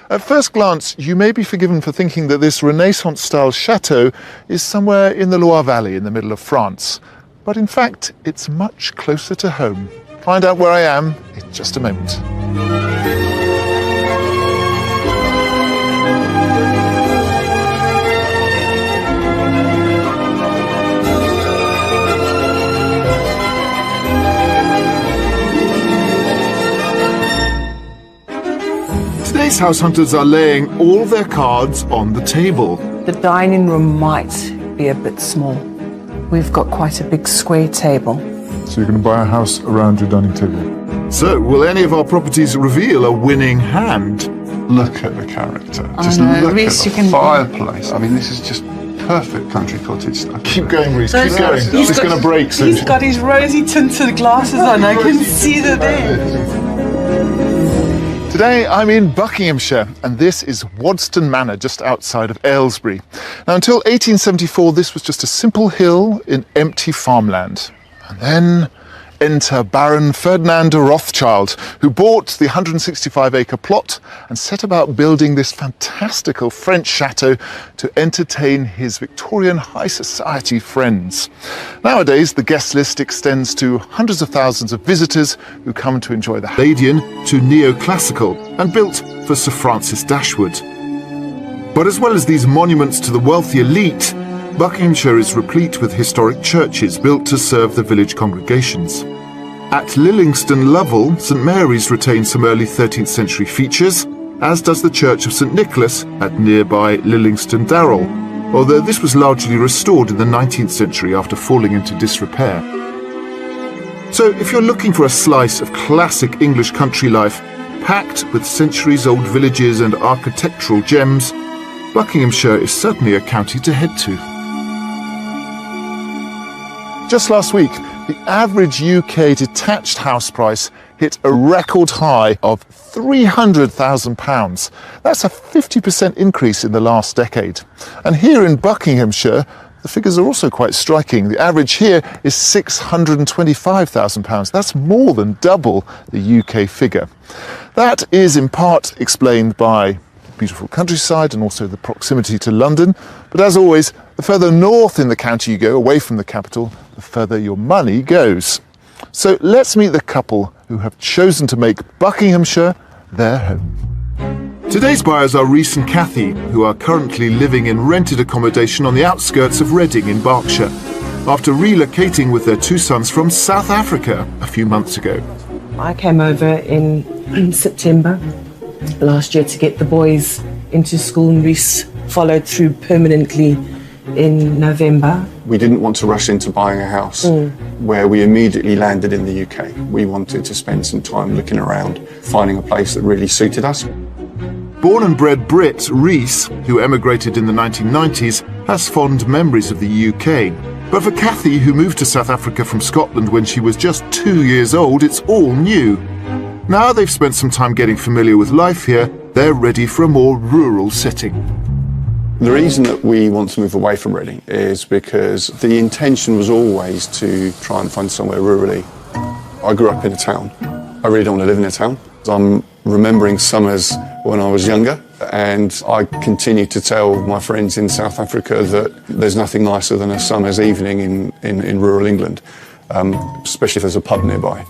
At first glance, you may be forgiven for thinking that this Renaissance-style chateau is somewhere in the Loire Valley in the middle of France. But in fact, it's much closer to home. Find out where I am in just a moment. Today's house hunters are laying all their cards on the table. The dining room might be a bit small. We've got quite a big square table. So you're going to buy a house around your dining table. So, will any of our properties reveal a winning hand? Look at the character. Just look at the fireplace. I mean, this is just perfect country cottage stuff. Keep going, Reece. Keep going. It's going to break soon. He's got his rosy tinted glasses on. I can see that there. Today I'm in Buckinghamshire, and this is Wadston Manor, just outside of Aylesbury. Now, until 1874, this was just a simple hill in empty farmland. And then enter Baron Ferdinand de Rothschild, who bought the 165-acre plot and set about building this fantastical French chateau to entertain his Victorian high society friends. Nowadays, the guest list extends to hundreds of thousands of visitors who come to enjoy the Palladian to neoclassical and built for Sir Francis Dashwood. But as well as these monuments to the wealthy elite, Buckinghamshire is replete with historic churches built to serve the village congregations. At Lillingston Lovell, St Mary's retains some early 13th century features, as does the Church of St Nicholas at nearby Lillingston Darrell, although this was largely restored in the 19th century after falling into disrepair. So if you're looking for a slice of classic English country life, packed with centuries-old villages and architectural gems, Buckinghamshire is certainly a county to head to. Just last week, the average UK detached house price hit a record high of £300,000. That's a 50% increase in the last decade. And here in Buckinghamshire, the figures are also quite striking. The average here is £625,000. That's more than double the UK figure. That is in part explained by beautiful countryside and also the proximity to London. But as always, the further north in the county you go, away from the capital, the further your money goes. So let's meet the couple who have chosen to make Buckinghamshire their home. Today's buyers are Reece and Kathy, who are currently living in rented accommodation on the outskirts of Reading in Berkshire, after relocating with their two sons from South Africa a few months ago. I came over in September last year to get the boys into school, and Reece followed through permanently in November. We didn't want to rush into buying a house where we immediately landed in the UK. We wanted to spend some time looking around, finding a place that really suited us. Born and bred Brit, Reece, who emigrated in the 1990s, has fond memories of the UK. But for Kathy, who moved to South Africa from Scotland when she was just 2 years old, it's all new. Now they've spent some time getting familiar with life here, they're ready for a more rural setting. The reason that we want to move away from Reading is because the intention was always to try and find somewhere rurally. I grew up in a town. I really don't want to live in a town. I'm remembering summers when I was younger, and I continue to tell my friends in South Africa that there's nothing nicer than a summer's evening in rural England, especially if there's a pub nearby.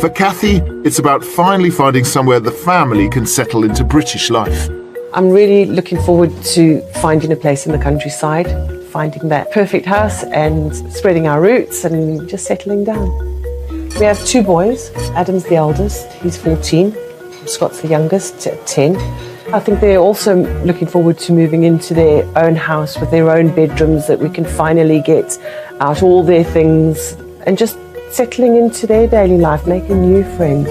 For Kathy, it's about finally finding somewhere the family can settle into British life. I'm really looking forward to finding a place in the countryside, finding that perfect house and spreading our roots and just settling down. We have two boys. Adam's the eldest, he's 14. Scott's the youngest, 10. I think they're also looking forward to moving into their own house with their own bedrooms, that we can finally get out all their things and just settling into their daily life, making new friends.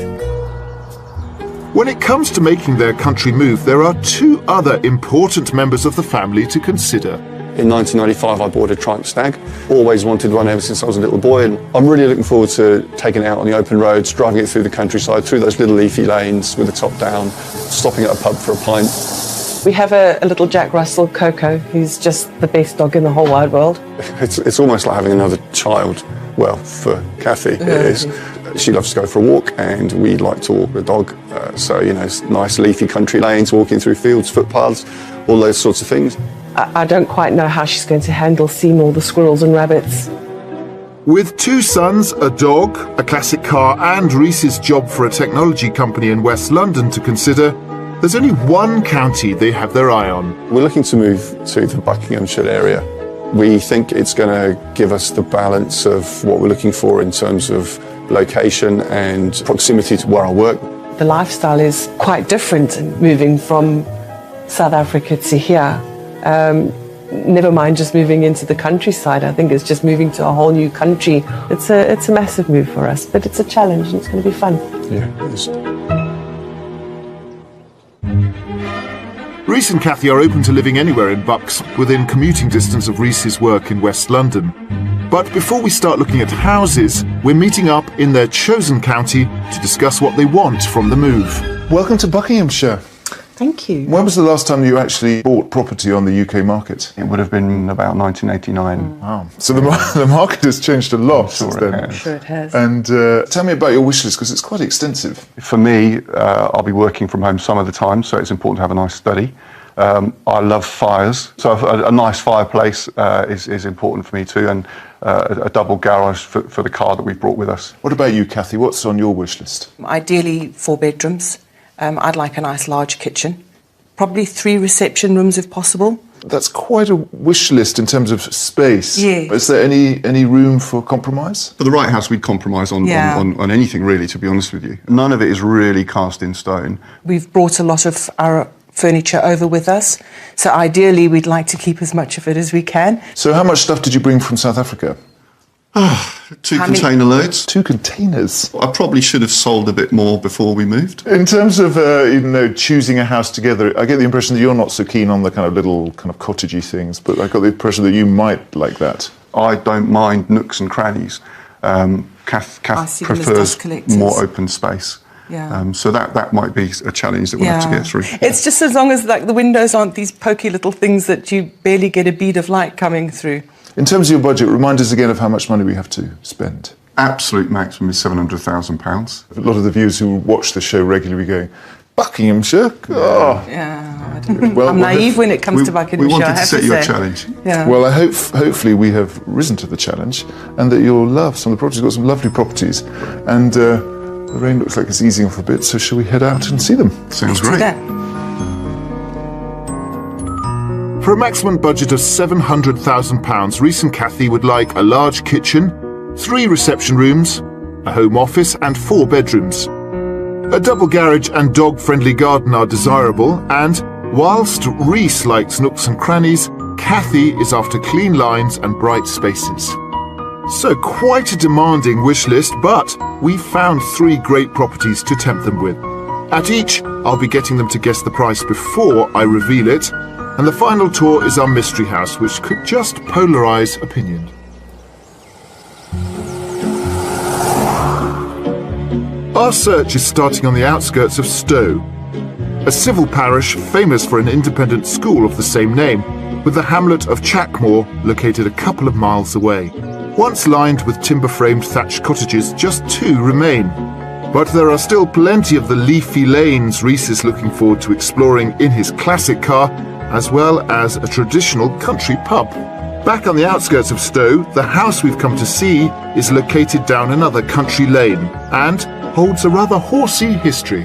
When it comes to making their country move, there are two other important members of the family to consider. In 1995, I bought a Triumph Stag. Always wanted one ever since I was a little boy, and I'm really looking forward to taking it out on the open roads, driving it through the countryside, through those little leafy lanes with the top down, stopping at a pub for a pint. We have a little Jack Russell, Coco, who's just the best dog in the whole wide world. It's almost like having another child. Well, for Kathy, it is. She loves to go for a walk, and we like to walk the dog. So, you know, nice leafy country lanes, walking through fields, footpaths, all those sorts of things. I don't quite know how she's going to handle seeing all the squirrels and rabbits. With 2 sons, a dog, a classic car, and Reese's job for a technology company in West London to consider, there's only one county they have their eye on. We're looking to move to the Buckinghamshire area. We think it's going to give us the balance of what we're looking for in terms of location and proximity to where I work. The lifestyle is quite different moving from South Africa to here. Never mind just moving into the countryside. I think it's just moving to a whole new country. It's a massive move for us, but it's a challenge and it's going to be fun. Yeah, it is. Reese and Kathy are open to living anywhere in Bucks, within commuting distance of Reese's work in West London. But before we start looking at houses, we're meeting up in their chosen county to discuss what they want from the move. Welcome to Buckinghamshire. Thank you. When was the last time you actually bought property on the UK market? It would have been about 1989. Wow. So the market has changed a lot since then. I'm sure it has. And tell me about your wish list, because it's quite extensive. For me, I'll be working from home some of the time, so it's important to have a nice study. I love fires, so a nice fireplace is important for me too, and a double garage for the car that we've brought with us. What about you, Kathy? What's on your wish list? Ideally 4 bedrooms. I'd like a nice large kitchen. Probably 3 reception rooms if possible. That's quite a wish list in terms of space. Yes. Is there any room for compromise? For the right house, we'd compromise on anything really, to be honest with you. None of it is really cast in stone. We've brought a lot of our furniture over with us, so ideally we'd like to keep as much of it as we can. So how much stuff did you bring from South Africa? 2 container loads. 2 containers. I probably should have sold a bit more before we moved. In terms of choosing a house together, I get the impression that you're not so keen on the kind of little kind of cottagey things, but I got the impression that you might like that. I don't mind nooks and crannies. Kath see them as prefers dust collectors. more open space. Yeah. So that might be a challenge that we'll have to get through. It's just as long as the windows aren't these pokey little things that you barely get a bead of light coming through. In terms of your budget, remind us again of how much money we have to spend. Absolute maximum is £700,000. A lot of the viewers who watch the show regularly going, Buckinghamshire? Oh. Yeah, I don't know. I'm naive when it comes to Buckinghamshire. We wanted I to have set to you say. a challenge. Yeah. Well, hopefully we have risen to the challenge and that you'll love some of the properties. We've got some lovely properties. And the rain looks like it's easing off a bit, so shall we head out and see them? Sounds Do great. that. For a maximum budget of £700,000, Reese and Kathy would like a large kitchen, 3 reception rooms, a home office and 4 bedrooms. A double garage and dog-friendly garden are desirable, and whilst Reese likes nooks and crannies, Kathy is after clean lines and bright spaces. So quite a demanding wish list, but we've found 3 great properties to tempt them with. At each, I'll be getting them to guess the price before I reveal it, and the final tour is our mystery house, which could just polarise opinion. Our search is starting on the outskirts of Stowe, a civil parish famous for an independent school of the same name, with the hamlet of Chackmore located a couple of miles away. Once lined with timber-framed thatched cottages, just 2 remain. But there are still plenty of the leafy lanes Reese is looking forward to exploring in his classic car, as well as a traditional country pub. Back on the outskirts of Stowe, the house we've come to see is located down another country lane and holds a rather horsey history.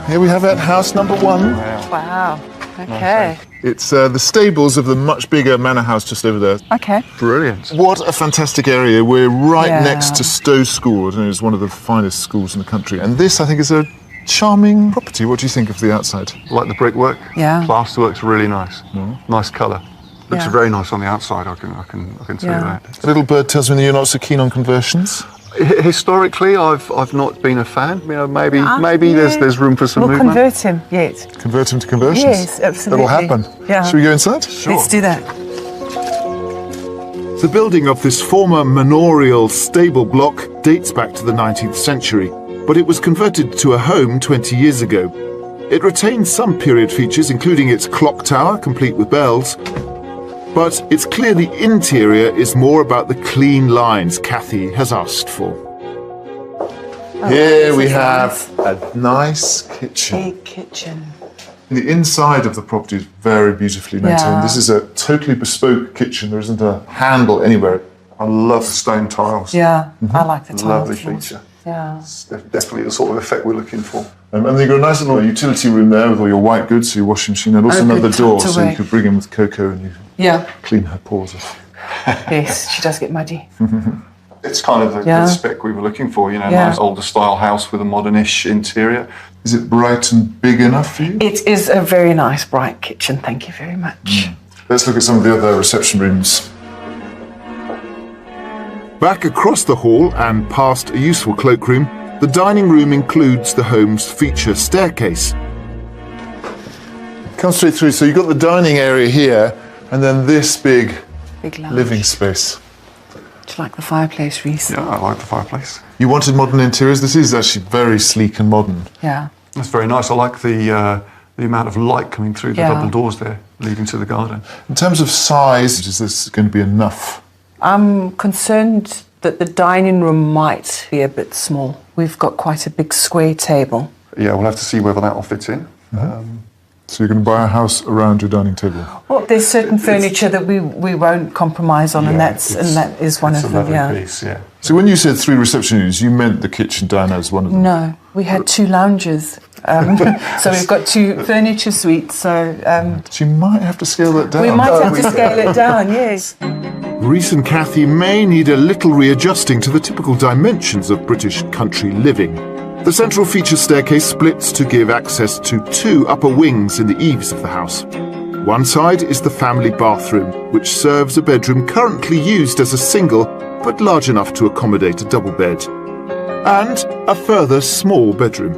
Here we have it, house number 1. Wow. Okay. It's the stables of the much bigger manor house just over there. Okay. Brilliant. What a fantastic area. We're right Yeah. next to Stowe School, and it's one of the finest schools in the country. And this, I think, is a charming property. What do you think of the outside? Like the brickwork. Yeah. Plasterwork's really nice. Nice colour. Looks Yeah. very nice on the outside. I can tell you Yeah. that. A little bird tells me that you're not so keen on conversions. Historically, I've not been a fan. You know, maybe there's room for some We'll movement. convert him yet. Convert them to conversions. Yes, absolutely. That'll happen. Yeah. Should we go inside? Let's do that. The building of this former manorial stable block dates back to the 19th century, but it was converted to a home 20 years ago. It retains some period features, including its clock tower, complete with bells, But it's clear the interior is more about the clean lines Kathy has asked for. Here we have a nice kitchen. Big kitchen. The inside of the property is very beautifully maintained. Yeah. This is a totally bespoke kitchen. There isn't a handle anywhere. I love stone tiles. Yeah, I like the tiles. Lovely more. feature. Yeah. It's definitely the sort of effect we're looking for. And then you've got a nice little utility room there with all your white goods, so your washing machine, and also Oh, good, another door, tucked so away. you could bring in with Coco and you Yeah. clean her paws off. Yes, she does get muddy. It's kind of the spec we were looking for, you know, Yeah. nice older style house with a modernish interior. Is it bright and big enough for you? It is a very nice, bright kitchen. Thank you very much. Let's look at some of the other reception rooms. Back across the hall and past a useful cloakroom, the dining room includes the home's feature staircase. Come straight through, so you've got the dining area here, and then this big Big lounge. living space. Do you like the fireplace, Reese? Yeah, I like the fireplace. You wanted modern interiors. This is actually very sleek and modern. Yeah. That's very nice. I like the amount of light coming through the Yeah. double doors there, leading to the garden. In terms of size, is this going to be enough? I'm concerned that the dining room might be a bit small. We've got quite a big square table. Yeah, we'll have to see whether that all fits in. So you're going to buy a house around your dining table? Well, there's certain furniture that we won't compromise on, and that is one it's of a them. lovely Yeah. piece, yeah. So when you said 3 reception rooms, you meant the kitchen diner as one of them? No, we had 2 lounges. So we've got 2 furniture suites. So So you might have to scale that down. we might have to scale it down. Yes. Reese and Kathy may need a little readjusting to the typical dimensions of British country living. The central feature staircase splits to give access to 2 upper wings in the eaves of the house. One side is the family bathroom, which serves a bedroom currently used as a single, but large enough to accommodate a double bed. And a further small bedroom.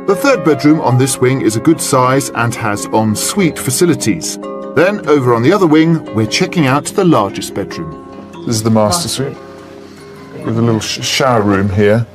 The third bedroom on this wing is a good size and has en-suite facilities. Then, over on the other wing, we're checking out the largest bedroom. This is the master suite, with a little shower room here.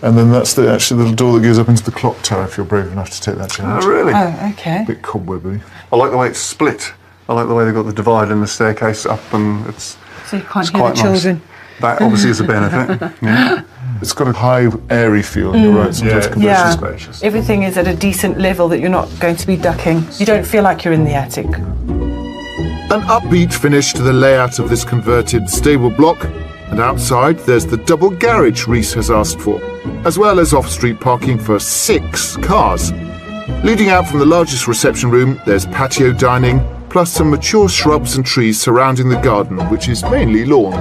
And then that's actually the little door that goes up into the clock tower, if you're brave enough to take that challenge. Oh, really? Oh, okay. A bit cobwebby. I like the way it's split. I like the way they've got the divide and the staircase up, and it's So you can't it's hear the quite nice. children. That obviously is a benefit. Yeah. It's got a high, airy feel, you're right, sometimes Yeah. conversions. Spacious. Everything is at a decent level that you're not going to be ducking. You don't feel like you're in the attic. An upbeat finish to the layout of this converted stable block, and outside there's the double garage Reese has asked for, as well as off-street parking for 6 cars. Leading out from the largest reception room, there's patio dining, plus some mature shrubs and trees surrounding the garden, which is mainly lawn.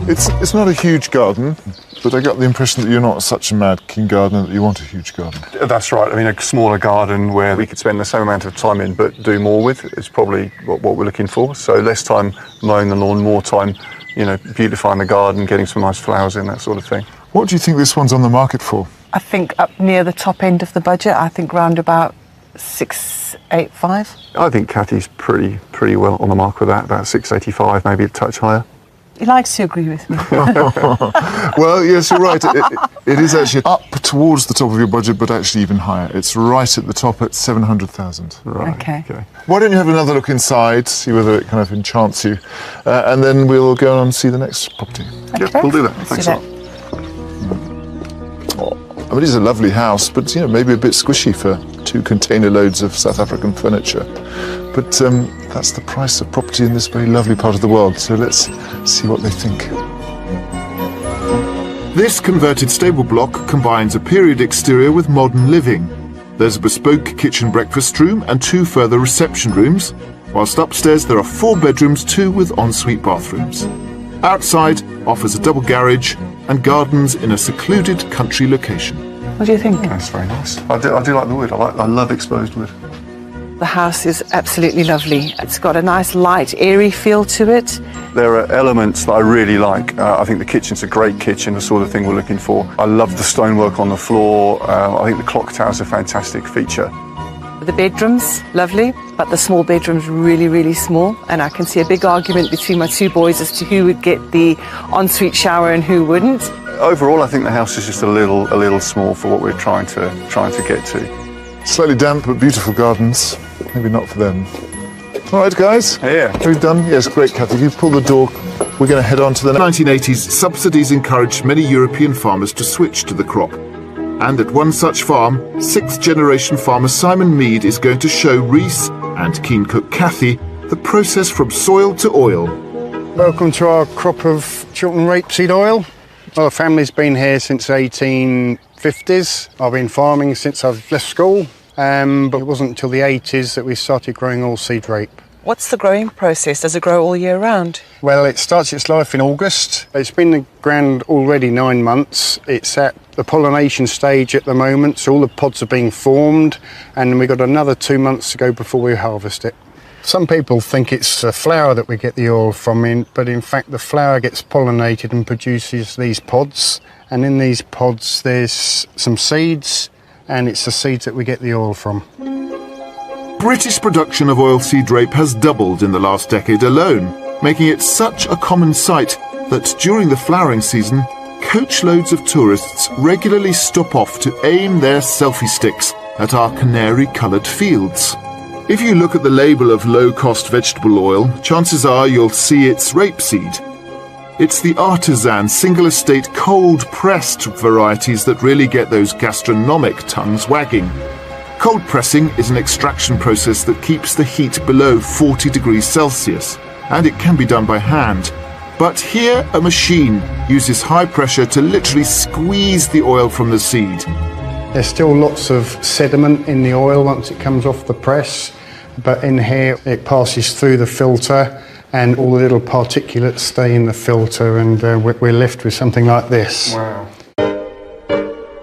It's not a huge garden, but I got the impression that you're not such a mad keen gardener that you want a huge garden. That's right. I mean, a smaller garden where we could spend the same amount of time in but do more with is probably what we're looking for. So less time mowing the lawn, more time, you know, beautifying the garden, getting some nice flowers in, that sort of thing. What do you think this one's on the market for? I think up near the top end of the budget. I think round about 685. I think Kathy's pretty well on the mark with that, about 685, maybe a touch higher. He likes to agree with me. Well, yes, you're right. It is actually up towards the top of your budget, but actually even higher. It's right at the top at 700,000. Right. Okay. Why don't you have another look inside, see whether it kind of enchants you, and then we'll go on and see the next property. Yeah, we'll do that. Let's Thanks do a that. lot. I mean, it's a lovely house, but maybe a bit squishy for 2 container loads of South African furniture. But that's the price of property in this very lovely part of the world. So let's see what they think. This converted stable block combines a period exterior with modern living. There's a bespoke kitchen breakfast room and 2 further reception rooms, whilst upstairs there are 4 bedrooms, 2 with ensuite bathrooms. Outside offers a double garage and gardens in a secluded country location. What do you think? That's very nice. I do like the wood. I love exposed wood. The house is absolutely lovely. It's got a nice light, airy feel to it. There are elements that I really like. I think the kitchen's a great kitchen, the sort of thing we're looking for. I love the stonework on the floor. I think the clock tower's a fantastic feature. The bedrooms, lovely, but the small bedroom's really, really small. And I can see a big argument between my 2 boys as to who would get the ensuite shower and who wouldn't. Overall, I think the house is just a little small for what we're trying to get to. Slightly damp, but beautiful gardens. Maybe not for them. All right, guys. Yeah. We've done. Yes, great, Kathy. If you pull the door, we're going to head on to the 1980s. Subsidies encouraged many European farmers to switch to the crop. And at one such farm, 6th generation farmer Simon Mead is going to show Reese and keen cook Kathy the process from soil to oil. Welcome to our crop of Chiltern rapeseed oil. Our family's been here since 1850s. I've been farming since I've left school, but it wasn't until the 80s that we started growing oilseed rape. What's the growing process? Does it grow all year round? Well, it starts its life in August. It's been in the ground already 9 months. It's at the pollination stage at the moment, so all the pods are being formed, and we've got another 2 months to go before we harvest it. Some people think it's the flower that we get the oil from, but in fact the flower gets pollinated and produces these pods, and in these pods there's some seeds, and it's the seeds that we get the oil from. British production of oilseed rape has doubled in the last decade alone, making it such a common sight that during the flowering season, coachloads of tourists regularly stop off to aim their selfie sticks at our canary-coloured fields. If you look at the label of low-cost vegetable oil, chances are you'll see it's rapeseed. It's the artisan, single-estate, cold-pressed varieties that really get those gastronomic tongues wagging. Cold pressing is an extraction process that keeps the heat below 40 degrees Celsius, and it can be done by hand. But here, a machine uses high pressure to literally squeeze the oil from the seed. There's still lots of sediment in the oil once it comes off the press, but in here it passes through the filter and all the little particulates stay in the filter, and we're left with something like this. Wow.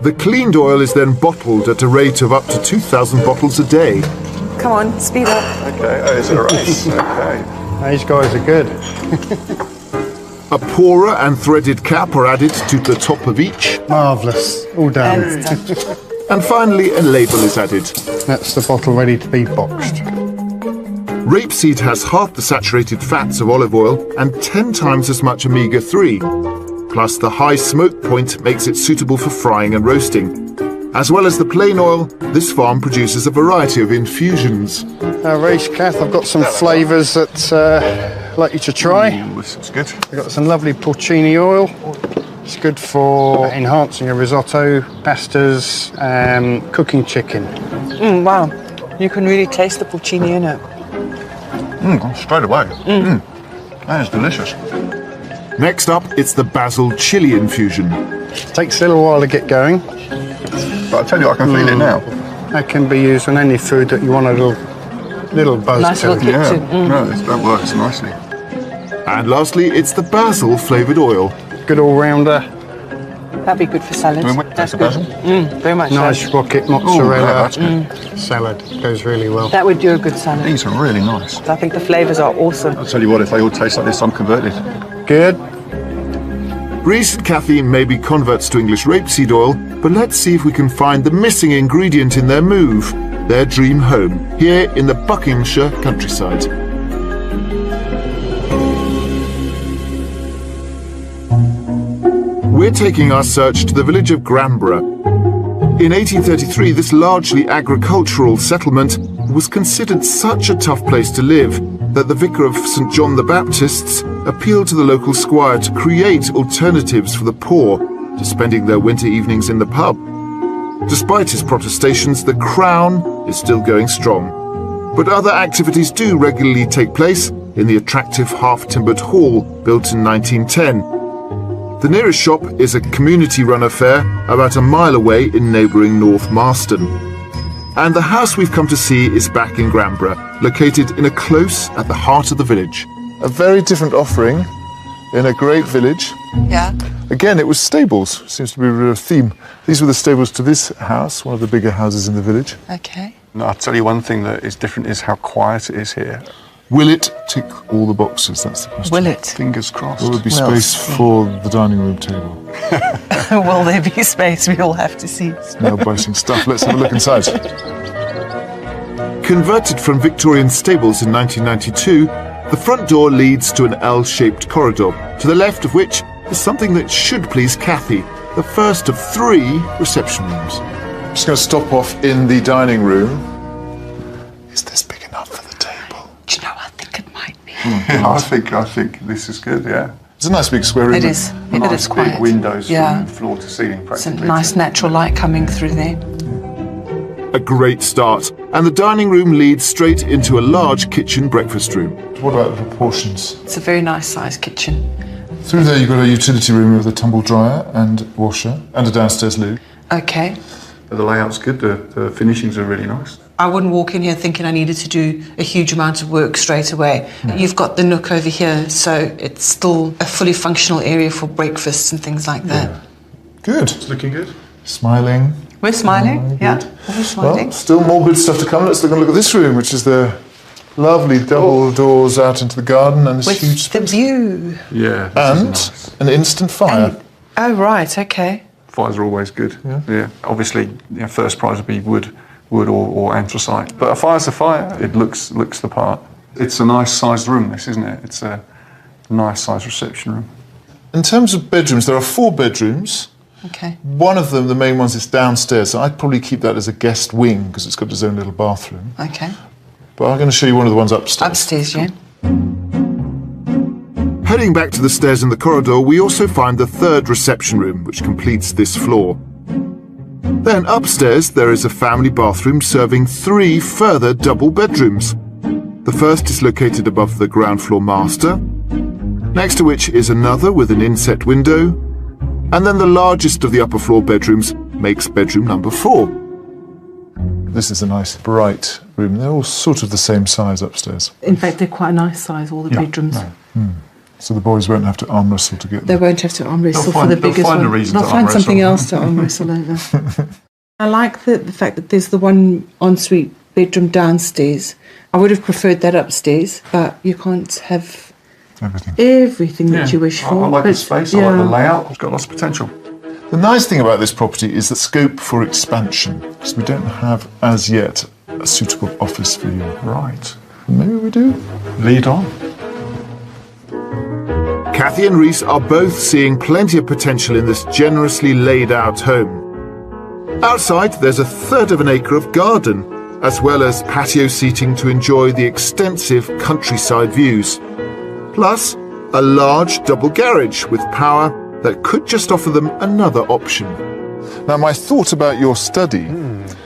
The cleaned oil is then bottled at a rate of up to 2,000 bottles a day. Come on, speed up. Okay, oh, it's a race. Okay. These guys are good. A pourer and threaded cap are added to the top of each. Marvellous, all done. And it's done. And finally, a label is added. That's the bottle ready to be boxed. Rapeseed has half the saturated fats of olive oil and 10 times as much omega-3. Plus, the high smoke point makes it suitable for frying and roasting. As well as the plain oil, this farm produces a variety of infusions. Reese, Kath, I've got some flavours that I'd like you to try. This is good. We've got some lovely porcini oil. It's good for enhancing a risotto, pastas, cooking chicken. Wow, you can really taste the porcini in it. Straight away. That is delicious. Next up, it's the basil chili infusion. Takes a little while to get going. But I tell you, I can feel it now. That can be used on any food that you want a little buzz Nice to. little kick Yeah, to. no, that works nicely. And lastly, it's the basil flavoured oil. Good all-rounder. That'd be good for salads. That's That's the good. basil? Very much Nice so. rocket mozzarella that's good. salad. Goes really well. That would do a good salad. These are really nice. I think the flavours are awesome. I'll tell you what, if they all taste like this, I'm converted. Good. Reese and Kathy may be converts to English rapeseed oil, but let's see if we can find the missing ingredient in their move, their dream home, here in the Buckinghamshire countryside. We're taking our search to the village of Gramborough. In 1833, this largely agricultural settlement was considered such a tough place to live that the vicar of St. John the Baptist's appealed to the local squire to create alternatives for the poor to spending their winter evenings in the pub. Despite his protestations, the Crown is still going strong. But other activities do regularly take place in the attractive half-timbered hall built in 1910. The nearest shop is a community-run affair about a mile away in neighbouring North Marston. And the house we've come to see is back in Gramborough, located in a close at the heart of the village. A very different offering in a great village. Yeah. Again, it was stables, seems to be a real theme. These were the stables to this house, one of the bigger houses in the village. Okay. No, I'll tell you one thing that is different is how quiet it is here. Will it tick all the boxes? That's the question. Will it? Fingers crossed. Will there be We'll space see. for the dining room table? Will there be space? We'll have to see. Nail-biting stuff. Let's have a look inside. Converted from Victorian stables in 1992, the front door leads to an L-shaped corridor, to the left of which is something that should please Kathy, the first of 3 reception rooms. I'm just going to stop off in the dining room. Is this big enough for the table? Do you know what? I think this is good. Yeah. It's a nice big square room. It is. It Nice is quiet. big windows Yeah. from floor to ceiling Some practically. nice natural light coming through there. A great start. And the dining room leads straight into a large kitchen breakfast room. What about the proportions? It's a very nice sized kitchen. Through there you've got a utility room with a tumble dryer and washer and a downstairs loo. Okay. The layout's good. The finishings are really nice. I wouldn't walk in here thinking I needed to do a huge amount of work straight away. You've got the nook over here, so it's still a fully functional area for breakfasts and things like that. Good. It's looking good. Smiling. We're smiling, yeah. Good. We're smiling. Well, still more good stuff to come. Let's look at this room, which is the lovely double doors out into the garden and this With huge the space. view. Yeah. And an instant fire. Oh, right, okay. Fires are always good. Yeah. Obviously, first prize would be wood or anthracite. But a fire's a fire. It looks the part. It's a nice sized room, this, isn't it? It's a nice sized reception room. In terms of bedrooms, there are 4 bedrooms. Okay. One of them, the main one, is downstairs. So I'd probably keep that as a guest wing because it's got its own little bathroom. Okay. But I'm going to show you one of the ones upstairs. Upstairs, yeah. Heading back to the stairs in the corridor, we also find the 3rd reception room, which completes this floor. Then upstairs, there is a family bathroom serving 3 further double bedrooms. The first is located above the ground floor master, next to which is another with an inset window, and then the largest of the upper floor bedrooms makes bedroom number 4. This is a nice bright room. They're all sort of the same size upstairs. In fact, they're quite a nice size, all the bedrooms. So the boys won't have to arm wrestle to get They them. won't have to arm wrestle They'll for find- the they'll biggest find a one. reason They'll to find arm something wrestle. else to arm wrestle over. I like the fact that there's the one ensuite bedroom downstairs. I would have preferred that upstairs, but you can't have everything that you wish for. I like the But, space. I like the layout. It's got lots of potential. The nice thing about this property is the scope for expansion, because we don't have, as yet, a suitable office for you. Right. Maybe we do? Lead on. Kathy and Reese are both seeing plenty of potential in this generously laid out home. Outside, there's 1/3 of an acre of garden, as well as patio seating to enjoy the extensive countryside views. Plus, a large double garage with power that could just offer them another option. Now, my thought about your study,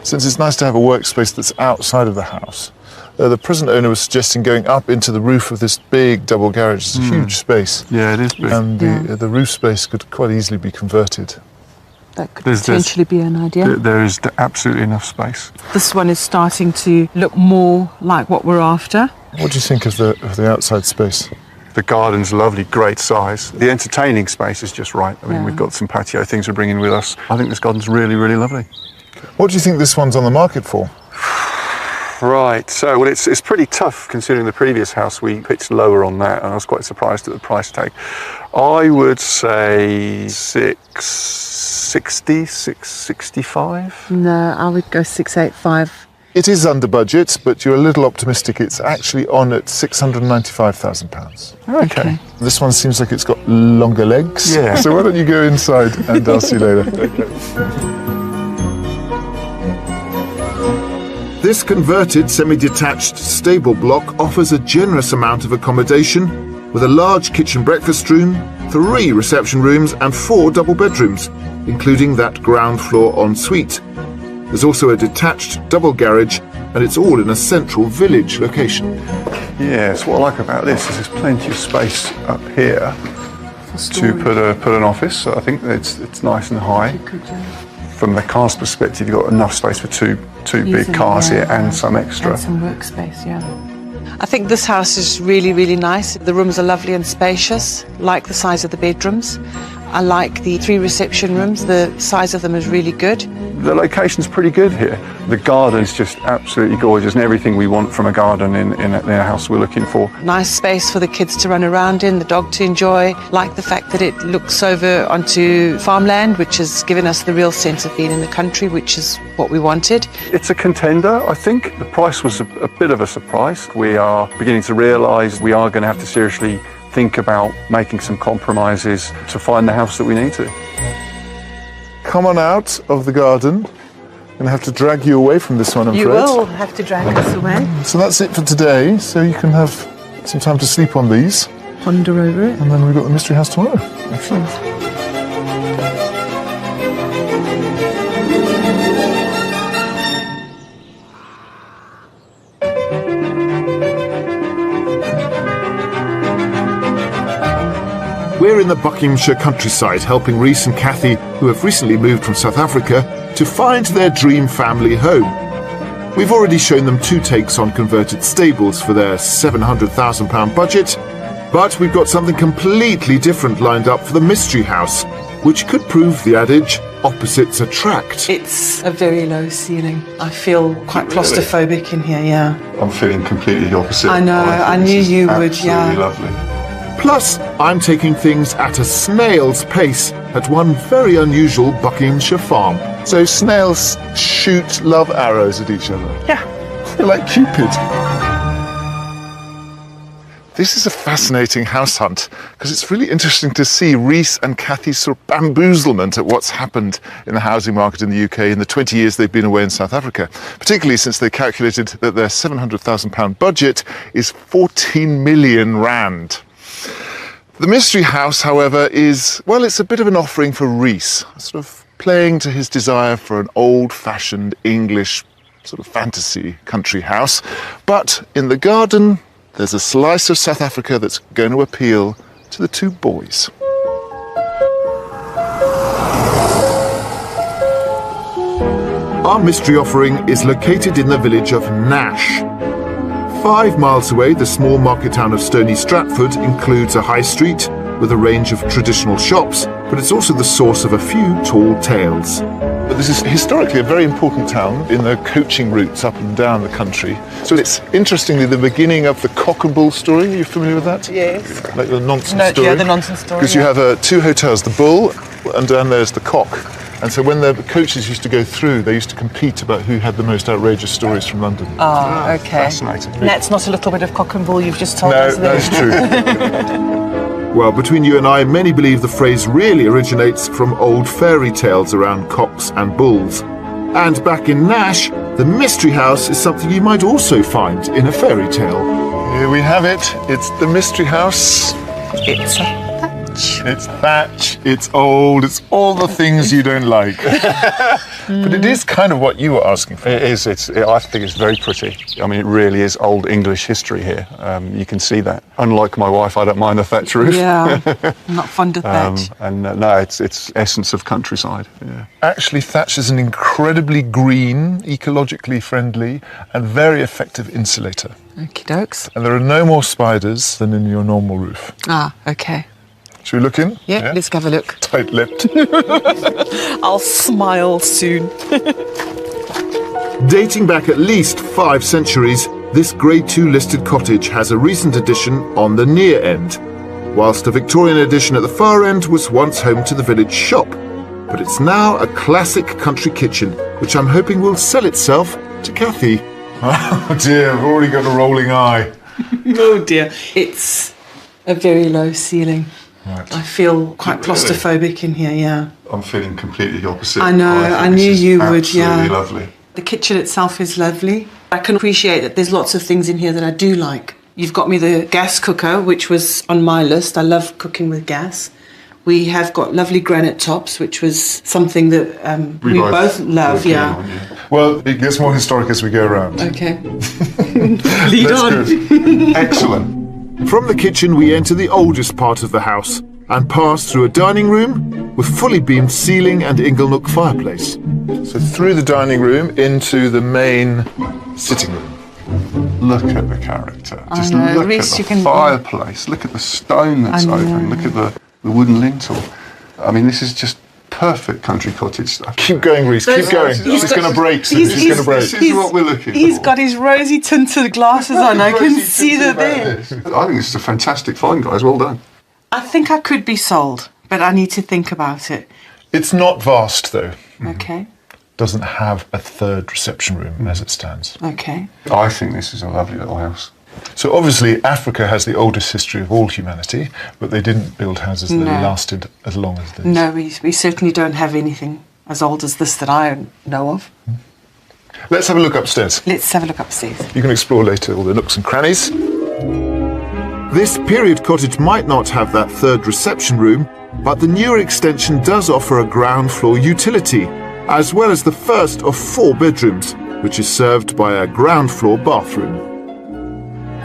since it's nice to have a workspace that's outside of the house, the present owner was suggesting going up into the roof of this big double garage. It's a huge space. Yeah, it is big. And the roof space could quite easily be converted. That could There's- potentially be an idea. There is absolutely enough space. This one is starting to look more like what we're after. What do you think of the outside space? The garden's lovely, great size. The entertaining space is just right. I mean, Yeah. we've got some patio things we're bringing with us. I think this garden's really, really lovely. What do you think this one's on the market for? Right, so well, it's pretty tough considering the previous house we pitched lower on that, and I was quite surprised at the price tag. I would say 660, 665. No, I would go 685. It is under budget, but you're a little optimistic. It's actually on at £695,000. Okay. This one seems like it's got longer legs. Yeah. So why don't you go inside and I'll see you later. This converted semi-detached stable block offers a generous amount of accommodation with a large kitchen breakfast room, 3 reception rooms and 4 double bedrooms, including that ground floor ensuite. There's also a detached double garage and it's all in a central village location. Yes, what I like about this is there's plenty of space up here to put an office. So I think it's nice and high. From the car's perspective, you've got enough space for two big cars here and some extra. And some workspace, yeah. I think this house is really, really nice. The rooms are lovely and spacious, like the size of the bedrooms. I like the 3 reception rooms. The size of them is really good. The location's pretty good here. The garden's just absolutely gorgeous and everything we want from a garden in a house we're looking for. Nice space for the kids to run around in, the dog to enjoy. Like the fact that it looks over onto farmland, which has given us the real sense of being in the country, which is what we wanted. It's a contender, I think. The price was a bit of a surprise. We are beginning to realise we are going to have to seriously think about making some compromises to find the house that we need to. Come on out of the garden. I'm going to have to drag you away from this one, I'm You afraid. will have to drag us away. So that's it for today. So you can have some time to sleep on these, Ponder over it. and then we've got the mystery house tomorrow. Excellent. We're in the Buckinghamshire countryside helping Rhys and Kathy, who have recently moved from South Africa, to find their dream family home. We've already shown them 2 takes on converted stables for their £700,000 budget, but we've got something completely different lined up for the mystery house, which could prove the adage, opposites attract. It's a very low ceiling. I feel quite claustrophobic in here, yeah. I'm feeling completely the opposite. I know, I think knew this is you would, yeah. absolutely lovely. Plus, I'm taking things at a snail's pace at one very unusual Buckinghamshire farm. So snails shoot love arrows at each other. Yeah. They're like Cupid. This is a fascinating house hunt because it's really interesting to see Rhys and Kathy's sort of bamboozlement at what's happened in the housing market in the UK in the 20 years they've been away in South Africa, particularly since they calculated that their £700,000 budget is 14 million rand. The mystery house, however, is, well, it's a bit of an offering for Rhys, sort of playing to his desire for an old-fashioned English sort of fantasy country house. But in the garden, there's a slice of South Africa that's going to appeal to the 2 boys. Our mystery offering is located in the village of Nash. 5 miles away, the small market town of Stony Stratford includes a high street with a range of traditional shops, but it's also the source of a few tall tales. But this is historically a very important town in the coaching routes up and down the country. So it's interestingly the beginning of the cock and bull story. Are you familiar with that? Yes. Like the nonsense story? Yeah, the nonsense story. Because you have 2 hotels, the bull, and down there's the cock. And so when the coaches used to go through, they used to compete about who had the most outrageous stories from London. Ah, okay. Fascinating. And that's not a little bit of cock and bull you've just told No, us there. that is true. Well, between you and I, many believe the phrase really originates from old fairy tales around cocks and bulls. And back in Nash, the mystery house is something you might also find in a fairy tale. Here we have it. It's the mystery house. It's a thatch. It's thatch, it's old, it's all the things you don't like. But it is kind of what you were asking for. It is. I think it's very pretty. I mean, it really is old English history here. You can see that. Unlike my wife, I don't mind the thatch roof. Yeah, I'm not fond of thatch. No, it's essence of countryside. Yeah. Actually, thatch is an incredibly green, ecologically friendly, and very effective insulator. Okie dokes. And there are no more spiders than in your normal roof. Ah, okay. Should we look in? Yeah, let's have a look. Tight-lipped. I'll smile soon. Dating back at least 5 centuries, this Grade 2 listed cottage has a recent addition on the near end, whilst a Victorian addition at the far end was once home to the village shop. But it's now a classic country kitchen, which I'm hoping will sell itself to Kathy. Oh dear, I've already got a rolling eye. Oh dear. It's a very low ceiling. Right. I feel quite claustrophobic in here, yeah. I'm feeling completely the opposite. I know, think I this knew is you would, yeah. Absolutely lovely. The kitchen itself is lovely. I can appreciate that there's lots of things in here that I do like. You've got me the gas cooker, which was on my list. I love cooking with gas. We have got lovely granite tops, which was something that we both love, yeah. Well, it gets more historic as we go around. Okay. Lead That's on. good. Excellent. From the kitchen, we enter the oldest part of the house and pass through a dining room with fully beamed ceiling and inglenook fireplace. So through the dining room into the main sitting room. Look at the character. Just know, look Rhys, at you the can- fireplace. Look at the stone that's open. Look at the wooden lintel. I mean, this is just perfect country cottage stuff. Keep going, Rhys, keep going. She's going to break. She's going to break. This is what we're looking for. He's got his rosy tinted glasses on. I can see that there. I think this is a fantastic find, guys. Well done. I think I could be sold, but I need to think about it. It's not vast, though. Okay. Doesn't have a third reception room as it stands. Okay. I think this is a lovely little house. So obviously Africa has the oldest history of all humanity, but they didn't build houses that No. lasted as long as this. No, we certainly don't have anything as old as this that I know of. Let's have a look upstairs. Let's have a look upstairs. You can explore later all the nooks and crannies. This period cottage might not have that third reception room, but the newer extension does offer a ground floor utility, as well as the first of 4 bedrooms, which is served by a ground floor bathroom.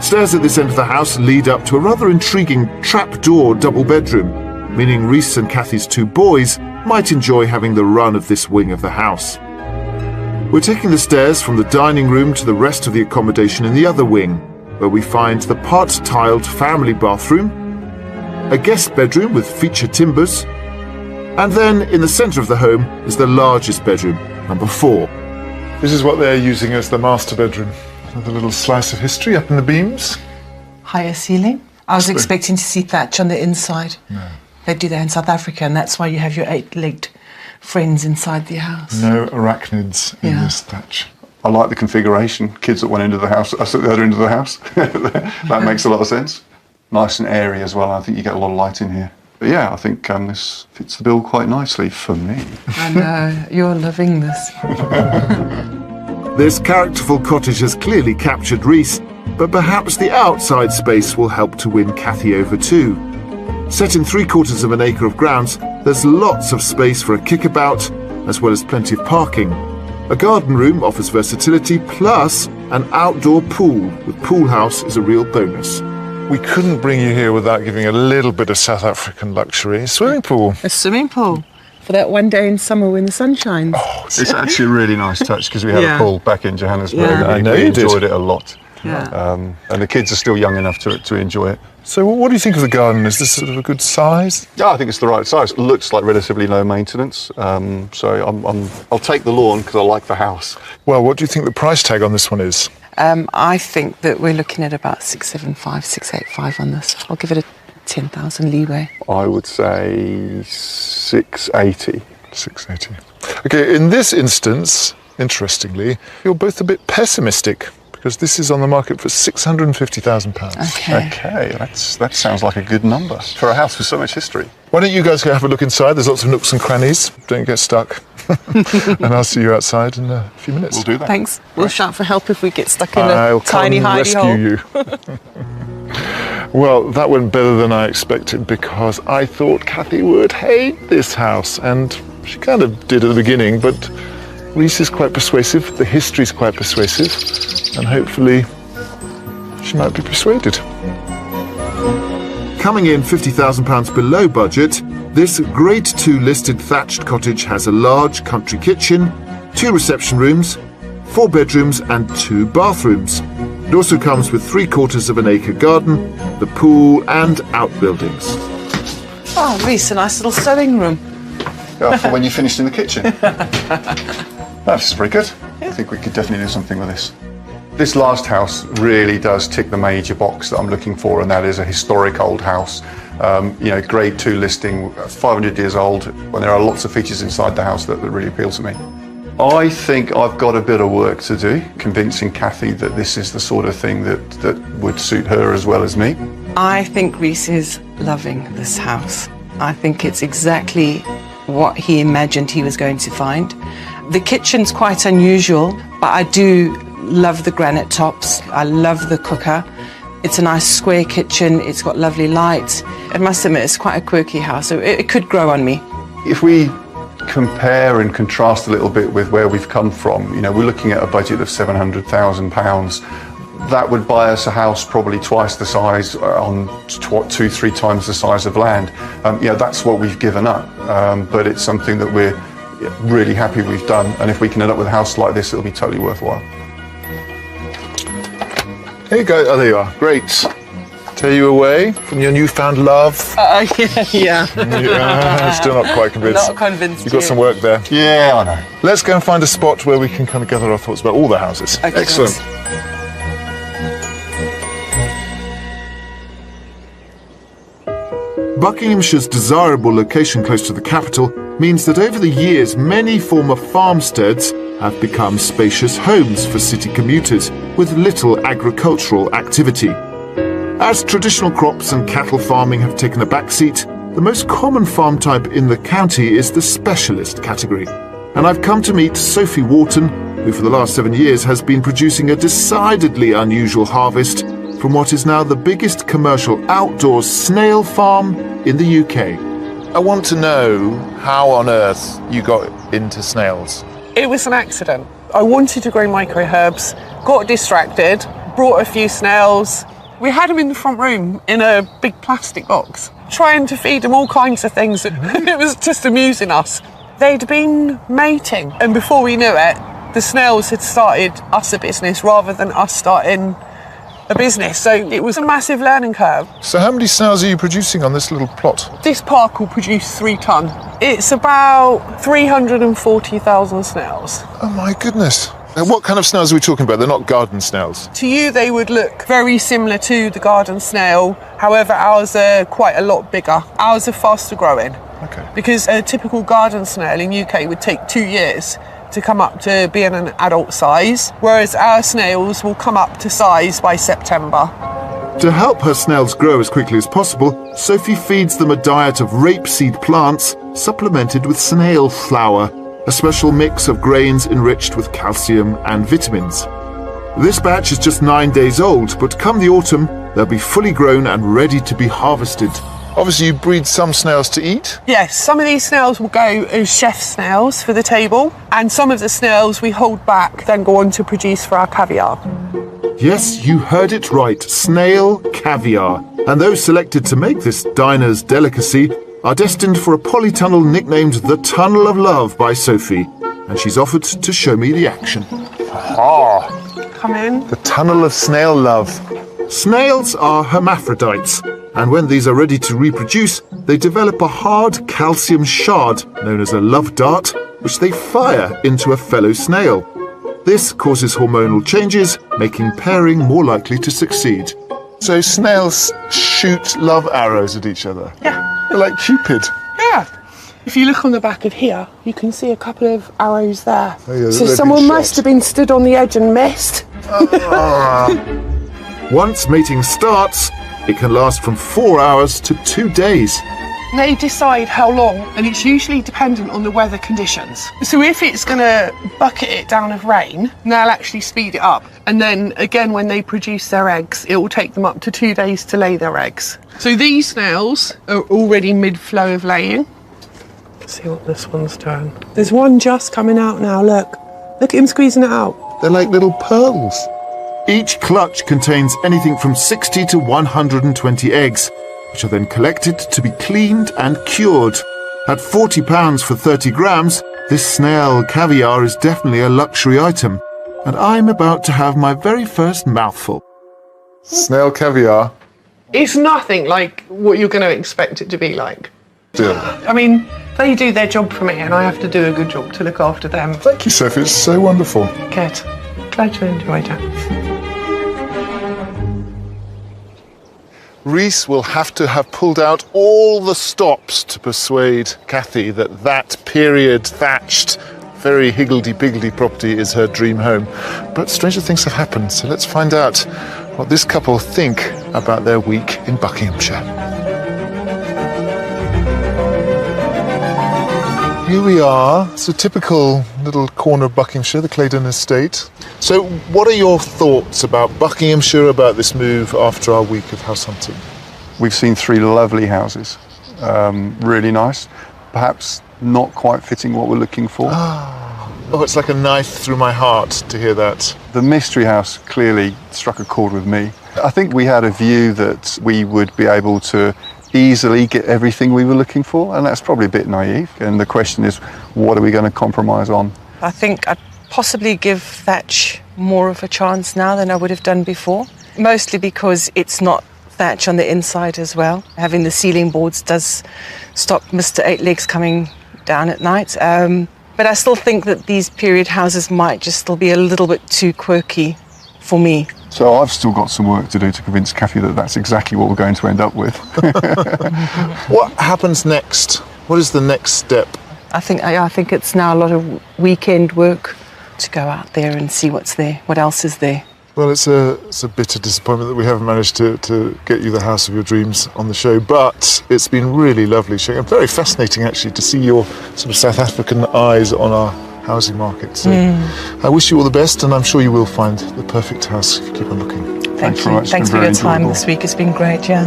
Stairs at this end of the house lead up to a rather intriguing trapdoor double bedroom, meaning Reese and Kathy's 2 boys might enjoy having the run of this wing of the house. We're taking the stairs from the dining room to the rest of the accommodation in the other wing, where we find the part-tiled family bathroom, a guest bedroom with feature timbers, and then in the centre of the home is the largest bedroom, number 4. This is what they're using as the master bedroom, with a little slice of history up in the beams. Higher ceiling. I was expecting to see thatch on the inside. No. They do that in South Africa, and that's why you have your 8-legged friends inside the house. No arachnids in this thatch. I like the configuration. Kids at one end of the house, us at the other end of the house. That makes a lot of sense. Nice and airy as well. I think you get a lot of light in here. But yeah, I think this fits the bill quite nicely for me. I know, you're loving this. This characterful cottage has clearly captured Reese, but perhaps the outside space will help to win Kathy over too. Set in 3/4 of an acre of grounds, there's lots of space for a kickabout, as well as plenty of parking. A garden room offers versatility, plus an outdoor pool with pool house is a real bonus. We couldn't bring you here without giving a little bit of South African luxury. Swimming pool. A swimming pool for that one day in summer when the sun shines. Oh, it's actually a really nice touch because we had a pool back in Johannesburg. Yeah. And I know we you did. enjoyed it a lot. Yeah. And the kids are still young enough to enjoy it. So what do you think of the garden? Is this sort of a good size? Yeah, I think it's the right size. It looks like relatively low maintenance. So I'll take the lawn because I like the house. Well, what do you think the price tag on this one is? I think that we're looking at about 675, 685 on this. I'll give it a 10,000 leeway. I would say 680. 680. Okay, in this instance, interestingly, you're both a bit pessimistic because this is on the market for £650,000. Okay. That sounds like a good number for a house with so much history. Why don't you guys go have a look inside? There's lots of nooks and crannies. Don't get stuck. And I'll see you outside in a few minutes. We'll do that. Thanks. We'll shout for help if we get stuck in I'll a tiny come hidey rescue hole. you. Well, that went better than I expected because I thought Kathy would hate this house, and she kind of did at the beginning, but Reese is quite persuasive, the history's quite persuasive, and hopefully she might be persuaded. Coming in £50,000 below budget, this Grade 2 listed thatched cottage has a large country kitchen, 2 reception rooms, 4 bedrooms and 2 bathrooms. It also comes with 3/4 of an acre garden, the pool and outbuildings. Oh, Reese, a nice little sewing room. Yeah, for when you finished in the kitchen. That's pretty good. I think we could definitely do something with this. This last house really does tick the major box that I'm looking for, and that is a historic old house. Grade 2 listing, 500 years old, when there are lots of features inside the house that really appeal to me. I think I've got a bit of work to do, convincing Kathy that this is the sort of thing that would suit her as well as me. I think Reese is loving this house. I think it's exactly what he imagined he was going to find. The kitchen's quite unusual, but I do love the granite tops. I love the cooker. It's a nice square kitchen. It's got lovely light. I must admit, it's quite a quirky house, so it could grow on me. If we compare and contrast a little bit with where we've come from, we're looking at a budget of £700,000. That would buy us a house probably twice the size, on 2-3 times the size of land. That's what we've given up, but it's something that we're really happy we've done, and if we can end up with a house like this, it'll be totally worthwhile. There you go. Oh, there you are. Great. Tear you away from your newfound love. Yeah. Still not quite convinced. Not convinced. You've got some work there. Yeah, I know. Let's go and find a spot where we can kind of gather our thoughts about all the houses. Okay, Excellent. thanks. Buckinghamshire's desirable location close to the capital means that over the years many former farmsteads have become spacious homes for city commuters with little agricultural activity. As traditional crops and cattle farming have taken a backseat, the most common farm type in the county is the specialist category. And I've come to meet Sophie Wharton, who for the last 7 years has been producing a decidedly unusual harvest from what is now the biggest commercial outdoor snail farm in the UK. I want to know how on earth you got into snails. It was an accident. I wanted to grow micro-herbs, got distracted, brought a few snails. We had them in the front room in a big plastic box, trying to feed them all kinds of things. It was just amusing us. They'd been mating, and before we knew it, the snails had started us a business rather than us starting a business. So it was a massive learning curve. So how many snails are you producing on this little plot? This park will produce 3 tonne. It's about 340,000 snails. Oh my goodness. And what kind of snails are we talking about? They're not garden snails. To you, they would look very similar to the garden snail. However, ours are quite a lot bigger. Ours are faster growing. Okay. Because a typical garden snail in UK would take 2 years to come up to being an adult size, whereas our snails will come up to size by September. To help her snails grow as quickly as possible, Sophie feeds them a diet of rapeseed plants supplemented with snail flour, a special mix of grains enriched with calcium and vitamins. This batch is just 9 days old, but come the autumn, they'll be fully grown and ready to be harvested. Obviously, you breed some snails to eat? Yes, some of these snails will go as chef snails for the table, and some of the snails we hold back, then go on to produce for our caviar. Yes, you heard it right, snail caviar. And those selected to make this diner's delicacy are destined for a polytunnel nicknamed the Tunnel of Love by Sophie, and she's offered to show me the action. Ah, Come in. the Tunnel of Snail Love. Snails are hermaphrodites, and when these are ready to reproduce, they develop a hard calcium shard known as a love dart, which they fire into a fellow snail. This causes hormonal changes, making pairing more likely to succeed. So snails shoot love arrows at each other? Yeah. They're like Cupid. Yeah. If you look on the back of here, you can see a couple of arrows there. Oh, yeah, so they've someone been must shot. have been stood on the edge and missed. Once mating starts, it can last from 4 hours to 2 days. They decide how long, and it's usually dependent on the weather conditions. So if it's going to bucket it down of rain, they'll actually speed it up. And then again, when they produce their eggs, it will take them up to 2 days to lay their eggs. So these snails are already mid-flow of laying. Let's see what this one's doing. There's one just coming out now, look. Look at him squeezing it out. They're like little pearls. Each clutch contains anything from 60 to 120 eggs, which are then collected to be cleaned and cured. At £40 for 30 grams, this snail caviar is definitely a luxury item, and I'm about to have my very first mouthful. Snail caviar? It's nothing like what you're going to expect it to be like. Still. I mean, they do their job for me, and I have to do a good job to look after them. Thank you, Sophie. It's so wonderful. Good. Glad you enjoyed it. Reese will have to have pulled out all the stops to persuade Kathy that that period thatched, very higgledy-piggledy property is her dream home. But stranger things have happened, so let's find out what this couple think about their week in Buckinghamshire. Here we are. It's a typical little corner of Buckinghamshire, the Claydon estate. So what are your thoughts about Buckinghamshire, about this move after our week of house hunting? We've seen 3 lovely houses, really nice, perhaps not quite fitting what we're looking for. Oh, it's like a knife through my heart to hear that. The mystery house clearly struck a chord with me. I think we had a view that we would be able to easily get everything we were looking for, and that's probably a bit naive. And the question is, what are we going to compromise on? I think I'd possibly give thatch more of a chance now than I would have done before, mostly because it's not thatch on the inside as well. Having the ceiling boards does stop Mr. Eight Legs coming down at night. But I still think that these period houses might just still be a little bit too quirky for me. So I've still got some work to do to convince Kathy that that's exactly what we're going to end up with. What happens next? What is the next step? I think it's now a lot of weekend work to go out there and see what's there, what else is there. Well, it's a bitter disappointment that we haven't managed to get you the house of your dreams on the show, but it's been really lovely showing and very fascinating actually to see your sort of South African eyes on our housing market. So I wish you all the best, and I'm sure you will find the perfect house if you keep on looking. Thank Thanks you. very much. It's Thanks been for your very time enjoyable. this week. It's been great, yeah.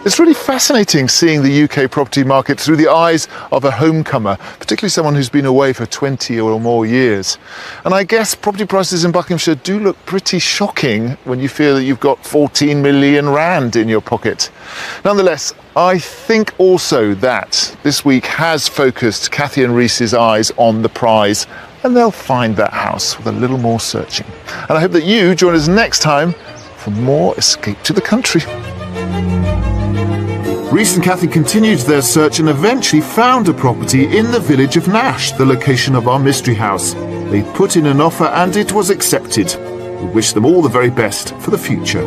It's really fascinating seeing the UK property market through the eyes of a homecomer, particularly someone who's been away for 20 or more years. And I guess property prices in Buckinghamshire do look pretty shocking when you feel that you've got 14 million rand in your pocket. Nonetheless, I think also that this week has focused Cathy and Reese's eyes on the prize, and they'll find that house with a little more searching. And I hope that you join us next time for more Escape to the Country. Reese and Cathy continued their search and eventually found a property in the village of Nash, the location of our mystery house. They put in an offer and it was accepted. We wish them all the very best for the future.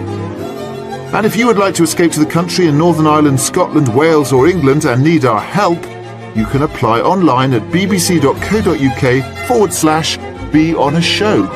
And if you would like to escape to the country in Northern Ireland, Scotland, Wales or England and need our help, you can apply online at bbc.co.uk/be on a show.